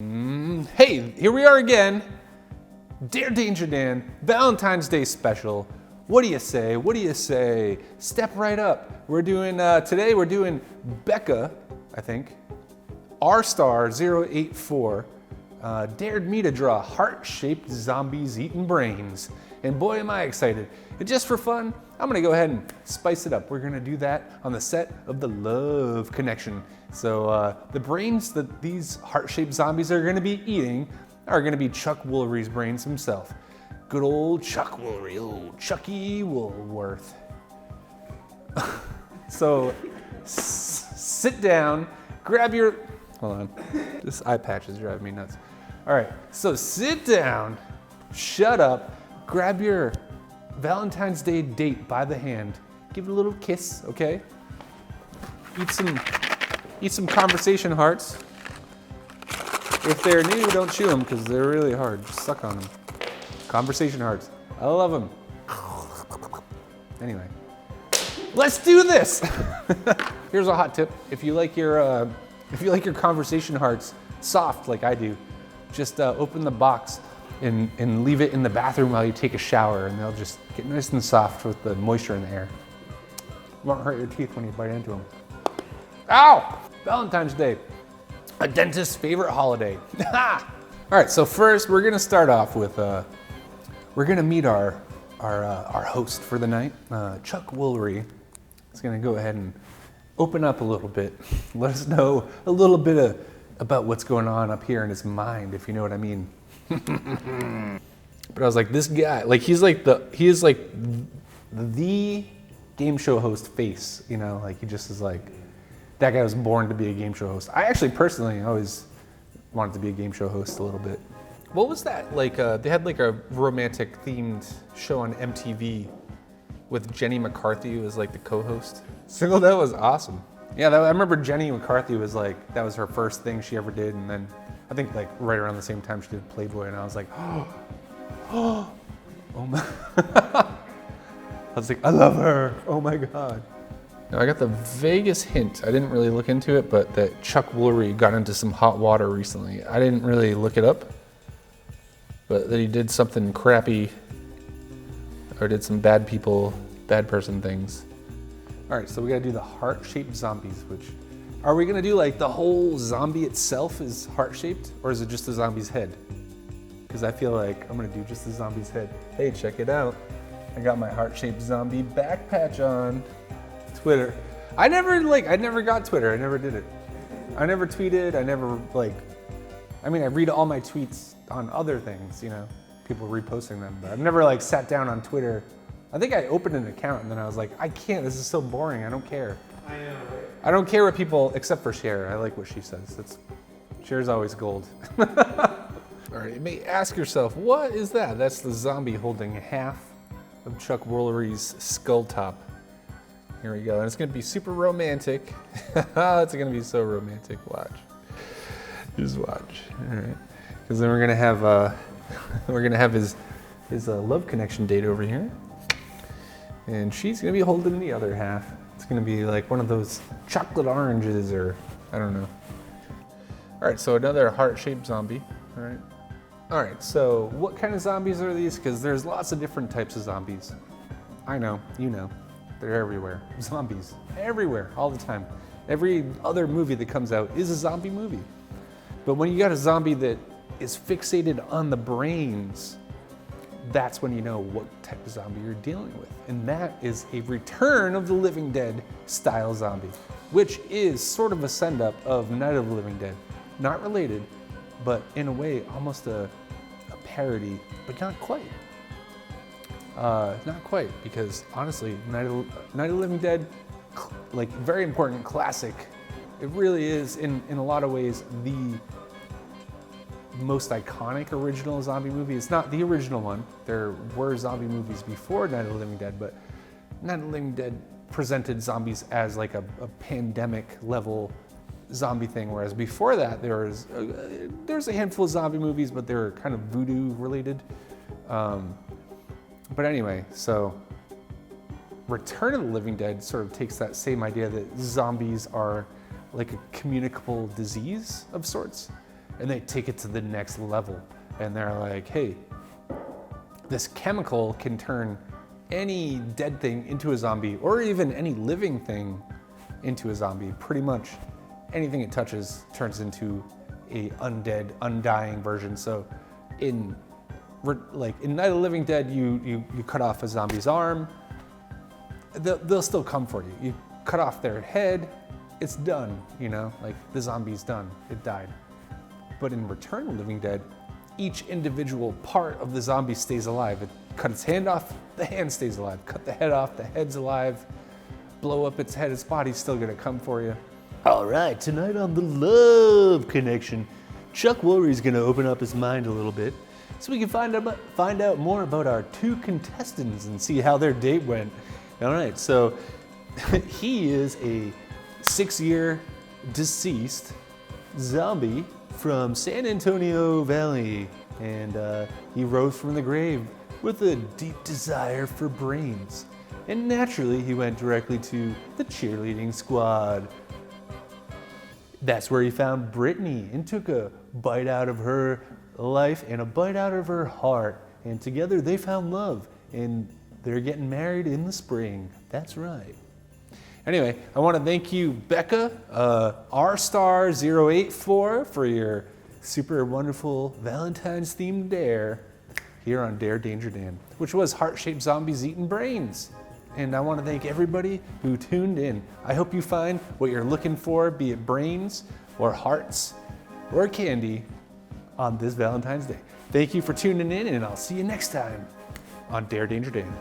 Hey, here we are again. Dare Danger Dan, Valentine's Day special. What do you say? What do you say? Step right up. We're doing, today we're doing Becca, I think, R-Star084, dared me to draw heart-shaped zombies eating brains. And boy, am I excited. And just for fun, I'm gonna go ahead and spice it up. We're gonna do that on the set of The Love Connection. So the brains that these heart-shaped zombies are gonna be eating are gonna be Chuck Woolery's brains himself. Good old Chuck Woolery, old Chucky Woolworth. So sit down, grab your, hold on, this eye patch is driving me nuts. All right, so sit down, shut up, grab your Valentine's Day date by the hand, give it a little kiss, okay? Eat some conversation hearts. If they're new, don't chew them because they're really hard. Just suck on them. Conversation hearts. I love them. Anyway, let's do this. Here's a hot tip: if you like your conversation hearts soft like I do, just open the box and leave it in the bathroom while you take a shower, and they'll just get nice and soft with the moisture in the air. Won't hurt your teeth when you bite into them. Ow! Valentine's Day, a dentist's favorite holiday. All right, so first we're gonna start off with we're gonna meet our host for the night, Chuck Woolery. He's gonna go ahead and open up a little bit, let us know a little bit about what's going on up here in his mind, if you know what I mean. But I was like, this guy, like he is like the game show host face, you know, like he just is like, that guy was born to be a game show host. I actually personally always wanted to be a game show host a little bit. What was that? Like they had like a romantic themed show on MTV with Jenny McCarthy who was like the co-host. So that was awesome. Yeah, I remember Jenny McCarthy was like, that was her first thing she ever did. And then I think like right around the same time she did Playboy, and I was like, oh my. I was like, I love her. Oh my God. Now I got the vaguest hint, I didn't really look into it, but that Chuck Woolery got into some hot water recently. I didn't really look it up, but that he did something crappy or did some bad person things. All right, so we gotta do the heart-shaped zombies, which, are we gonna do like the whole zombie itself is heart-shaped, or is it just the zombie's head? Because I feel like I'm gonna do just the zombie's head. Hey, check it out. I got my heart-shaped zombie back patch on. Twitter. I never got Twitter. I never did it. I never tweeted. I read all my tweets on other things, you know, people reposting them, but I've never like sat down on Twitter. I think I opened an account and then I was like, I can't, this is so boring. I don't care. I know, right? I don't care what people, except for Cher. I like what she says. Cher's always gold. All right, you may ask yourself, what is that? That's the zombie holding half of Chuck Woolery's skull top. Here we go, and it's gonna be super romantic. It's gonna be so romantic, watch. Just watch, all right. Because then we're gonna have his Love Connection date over here. And she's gonna be holding the other half. It's gonna be like one of those chocolate oranges, or I don't know. All right, so another heart-shaped zombie, all right. All right, so what kind of zombies are these? Because there's lots of different types of zombies. I know, you know. They're everywhere. Zombies, everywhere, all the time. Every other movie that comes out is a zombie movie. But when you got a zombie that is fixated on the brains, that's when you know what type of zombie you're dealing with. And that is a Return of the Living Dead style zombie, which is sort of a send-up of Night of the Living Dead. Not related, but in a way, almost a parody, but not quite. Not quite, because honestly, Night of the Living Dead, like very important classic. It really is, in a lot of ways, the most iconic original zombie movie. It's not the original one. There were zombie movies before Night of the Living Dead, but Night of the Living Dead presented zombies as like a pandemic level zombie thing, whereas before that there's a handful of zombie movies, but they were kind of voodoo related. But anyway, so Return of the Living Dead sort of takes that same idea that zombies are like a communicable disease of sorts. and they take it to the next level. And they're like, hey, this chemical can turn any dead thing into a zombie, or even any living thing into a zombie. Pretty much anything it touches turns into a undead, undying version. So in Night of the Living Dead, you cut off a zombie's arm, they'll still come for you. You cut off their head, it's done, you know, like the zombie's done, it died. But in Return of the Living Dead, each individual part of the zombie stays alive. It cut its hand off, the hand stays alive. Cut the head off, the head's alive. Blow up its head, its body's still gonna come for you. All right, tonight on The Love Connection, Chuck Woolery's gonna open up his mind a little bit so we can find out more about our two contestants and see how their date went. All right, so he is a 6-year deceased zombie from San Antonio Valley, and he rose from the grave with a deep desire for brains. And naturally, he went directly to the cheerleading squad. That's where he found Brittany and took a bite out of her life and a bite out of her heart. And together they found love, and they're getting married in the spring. That's right. Anyway, I want to thank you, Becca, RStar084, for your super wonderful Valentine's themed dare here on Dare Danger Dan, which was heart-shaped zombies eating brains. And I want to thank everybody who tuned in. I hope you find what you're looking for, be it brains or hearts or candy, on this Valentine's Day. Thank you for tuning in, and I'll see you next time on Dare Danger Dan.